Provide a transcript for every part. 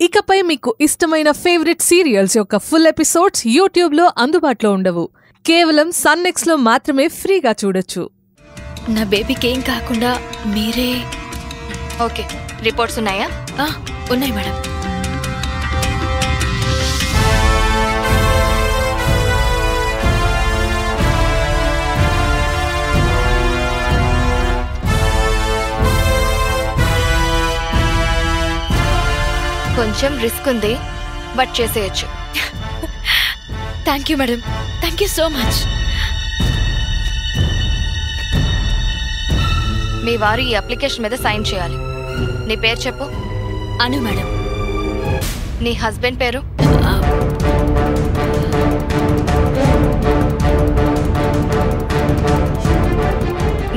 ఇకపై మీకు ఇష్టమైన ఫేవరెట్ సీరియల్స్ యొక్క ఫుల్ ఎపిసోడ్స్ యూట్యూబ్లో అందుబాటులో ఉండవు. కేవలం సన్నెక్స్లో మాత్రమే ఫ్రీగా చూడొచ్చు. నా బేబీకి ఏం కాకుండా మీరే. ఓకే, రిపోర్ట్స్ ఉన్నాయా? ఉన్నాయి మేడం. కొంచెం రిస్క్ ఉంది, బట్ చేసేయచ్చు. Thank you madam, thank you so much. మీ వారు ఈ అప్లికేషన్ మీద సైన్ చేయాలి. నీ పేరు చెప్పు. అను మేడం. నీ హస్బెండ్ పేరు?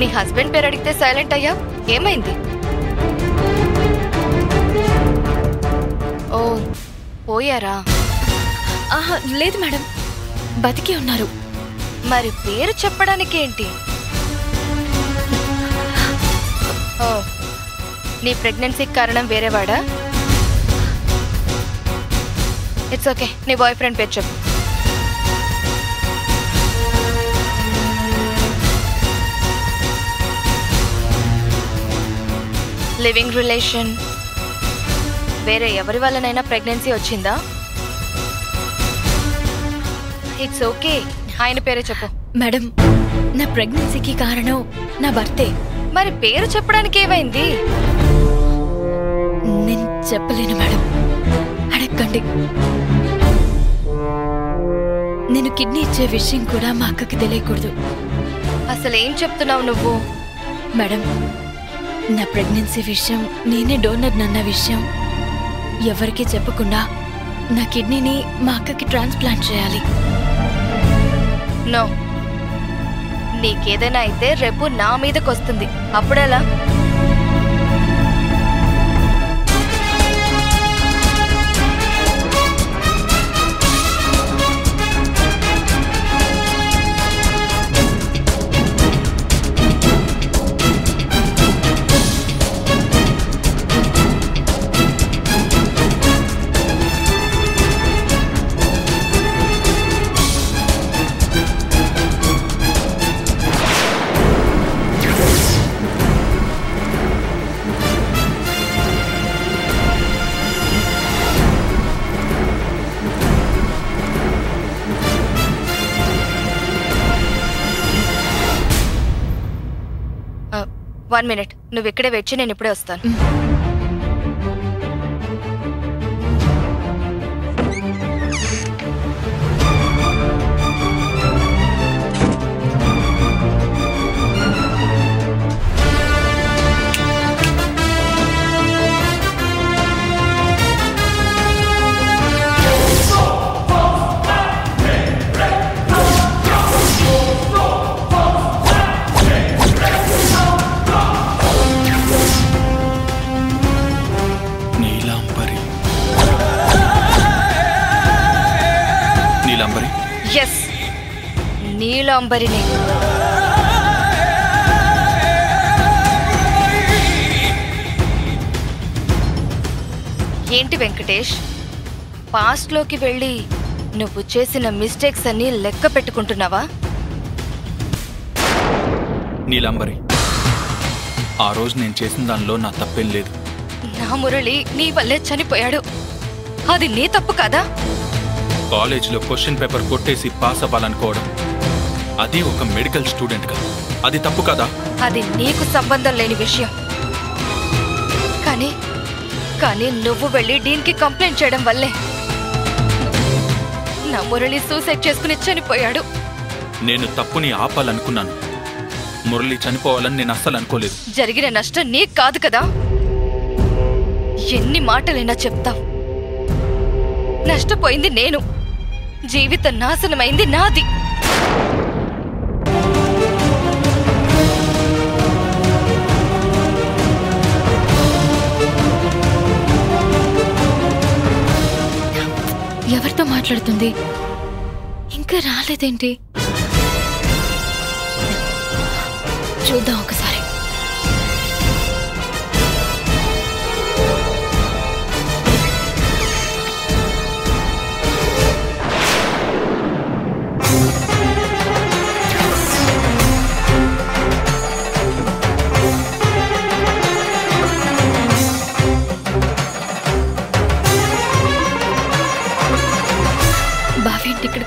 నీ హస్బెండ్ పేరు అడిగితే సైలెంట్ అయ్యా, ఏమైంది? ఓ, పోయారా? లేదు మేడం, బతికే ఉన్నారు. మరి పేరు చెప్పడానికి ఏంటి? ఓ, నీ ప్రెగ్నెన్సీకి కారణం వేరేవాడా? ఇట్స్ ఓకే, నీ బాయ్ ఫ్రెండ్ పేరు చెప్పు. లివింగ్ రిలేషన్ వేరే ఎవరి వల్లనైనా ప్రెగ్నెన్సీ వచ్చిందా? ఇట్స్ ఓకే, ఆయన పేరే చెప్పు. మేడం, నా ప్రెగ్నెన్సీకి కారణం నా భర్తే. మరి పేరు చెప్పడానికి ఏమైంది? నేను చెప్పలేను మేడం, అడగండి. నేను కిడ్నీ ఇచ్చే విషయం కూడా మా అక్కకి తెలియకూడదు. అసలు ఏం చెప్తున్నావు నువ్వు? మేడం, నా ప్రెగ్నెన్సీ విషయం, నేనే డోనర్ నన్న విషయం ఎవరికీ చెప్పకుండా నా కిడ్నీని మా అక్కకి ట్రాన్స్ప్లాంట్ చేయాలి. నో, నీకేదైనా అయితే రేపు నా మీదకి వస్తుంది. అప్పుడెలా? వన్ మినిట్, నువ్వు ఇక్కడే వెచ్చి, నేను ఇప్పుడే వస్తాను. ఎస్, నీలాంబరిని. ఏంటి వెంకటేష్, పాస్ట్లోకి వెళ్ళి నువ్వు చేసిన మిస్టేక్స్ అన్ని లెక్క పెట్టుకుంటున్నావా? నీలాంబరి, ఆ రోజు నేను చేసిన దానిలో నా తప్పేం లేదు. నా మురళి నీ వల్లే చనిపోయాడు, అది నీ తప్పు కదా? కాలేజీలో క్వశ్చన్ పేపర్ కొట్టేసి పాస్ అవ్వాలనుకోవడం, అది ఒక మెడికల్ స్టూడెంట్గా, అది తప్పు కదా? అది నీకు సంబంధం లేని విషయం. కానీ నువ్వు వెళ్ళి డీన్కి కంప్లైంట్ చేయడం వల్లే నా మురళి సూసైడ్ చేసుకుని చనిపోయాడు. నేను తప్పుని ఆపాలనుకున్నాను, మురళి చనిపోవాలని నేను అస్సలు అనుకోలేదు. జరిగిన నష్టం నీకు కాదు కదా? ఎన్ని మాటలైనా చెప్తావు. నష్టపోయింది నేను, జీవితం నాశనమైంది నాది. ఎవరితో మాట్లాడుతుంది? ఇంకా రాలేదేంటి? చూద్దాం ఒకసారి.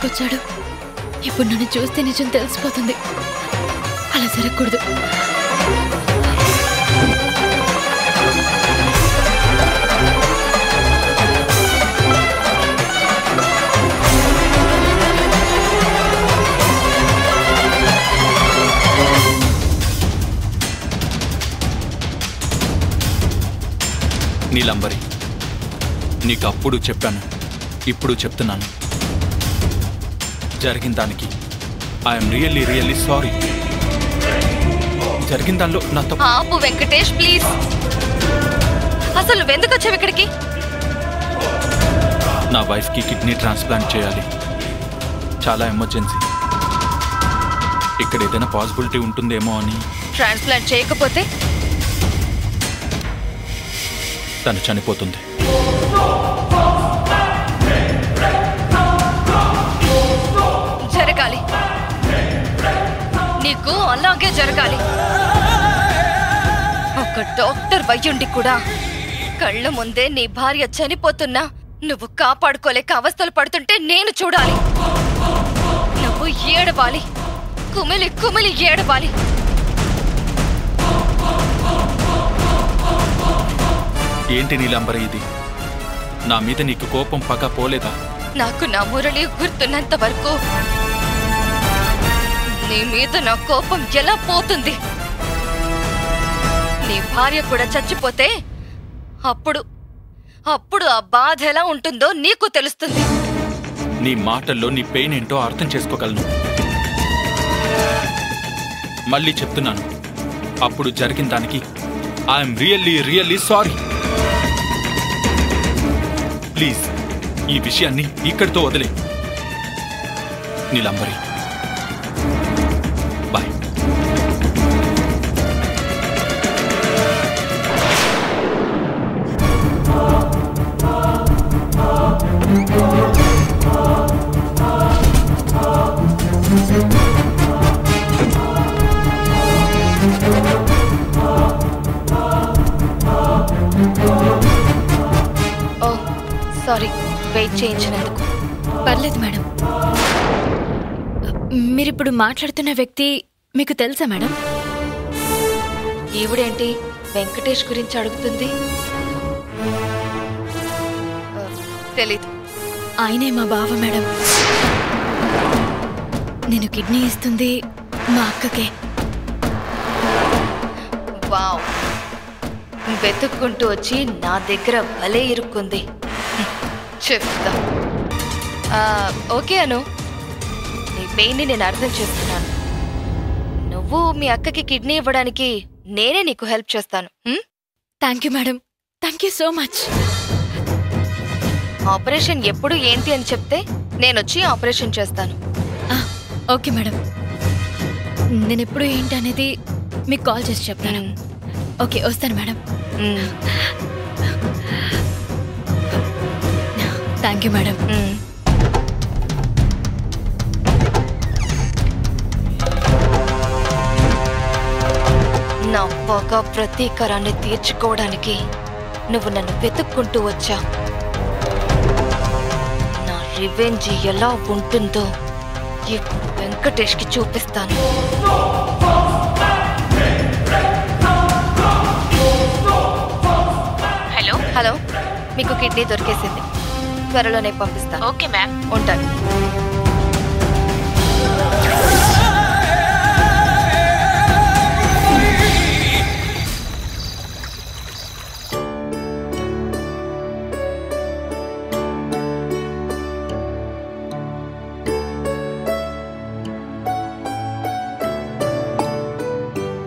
దగ్గరకు వచ్చాడు. ఇప్పుడు నన్ను చూస్తే నిజం తెలిసిపోతుంది. అలా జరగకూడదు. నీలంబరి, నీకు అప్పుడు చెప్పాను, ఇప్పుడు చెప్తున్నాను. జరిగిన దానికి ఐఎమ్ రియల్లీ సారీ. జరిగిన దానిలో నా తప్పు. ఆపు వెంకటేష్, ప్లీజ్. అసలు నువ్వెందుకు వచ్చావు ఇక్కడికి? నా వైఫ్కి కిడ్నీ ట్రాన్స్ప్లాంట్ చేయాలి, చాలా ఎమర్జెన్సీ. ఇక్కడ ఏదైనా పాసిబిలిటీ ఉంటుందేమో అని. ట్రాన్స్ప్లాంట్ చేయకపోతే తను చనిపోతుంది. జరగాలి, నీకు అలాగే జరగాలి. ఒక డాక్టర్ వయ్యుండి కూడా కళ్ళ ముందే నీ భార్య చనిపోతున్నా నువ్వు కాపాడుకోలేక అవస్థలు పడుతుంటే నేను చూడాలి. నువ్వు ఏడవాలి, కుమిలి కుమిలి ఏడవాలి. ఏంటి నీలంబరి ఇది? నా మీద నీకు కోపం పగ పోలేదా? నాకు నా మురళి గుర్తున్నంత వరకు నీ మీద నా కోపం ఎలా పోతుంది? నీ భార్య కూడా చచ్చిపోతే అప్పుడు ఆ బాధ ఎలా ఉంటుందో నీకు తెలుస్తుంది. నీ మాటల్లో నీ పెయిన్ ఏంటో అర్థం చేసుకోగలను. మళ్ళీ చెప్తున్నాను, అప్పుడు జరిగిన దానికి ఐఎమ్ రియల్లీ సారీ. ప్లీజ్ ఈ విషయాన్ని ఇక్కడితో వదిలే. నీలంబరి, బాయ్. సారీ, వెయిట్ చేయించినందుకు. పర్లేదు మేడం. మీరిప్పుడు మాట్లాడుతున్న వ్యక్తి మీకు తెలుసా మేడం? ఈవిడేంటి వెంకటేష్ గురించి అడుగుతుంది? తెలీదు. ఆయనే మా బావ మేడం. నేను కిడ్నీ ఇస్తుంది మా అక్కకే. వావ్, వెతుక్కుంటూ వచ్చి నా దగ్గర భలే ఇరుక్కుంది. చెప్తా. ఓకే అను, నీ పెయిన్ని నేను అర్థం చేస్తున్నాను. నువ్వు మీ అక్కకి కిడ్నీ ఇవ్వడానికి నేనే నీకు హెల్ప్ చేస్తాను. Thank you madam, thank you so much. Operation ఎప్పుడు ఏంటి అని చెప్తే నేనొచ్చి ఆపరేషన్ చేస్తాను. ఓకే మేడం, నేను ఎప్పుడు ఏంటి అనేది మీకు కాల్ చేసి చెప్తాను. ఓకే, వస్తాను మేడం. Thank you madam. నా పగ ప్రతీకారాన్ని తీర్చుకోవడానికి నువ్వు నన్ను వెతుక్కుంటూ వచ్చా. నా రివెంజ్ ఎలా ఉంటుందో ఇప్పుడు వెంకటేష్కి చూపిస్తాను. హలో, మీకు కిడ్నీ దొరికేసింది. త్వరలోనే పంపిస్తాను. ఓకే మ్యామ్, ఉంటాను.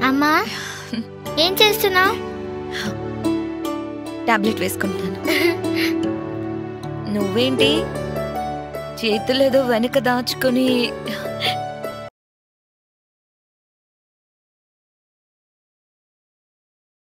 అమ్మా, ఏం చేస్తున్నావు? టాబ్లెట్ వేసుకుంటాను. నువ్వేంటి చేతులేదో వెనక దాచుకొని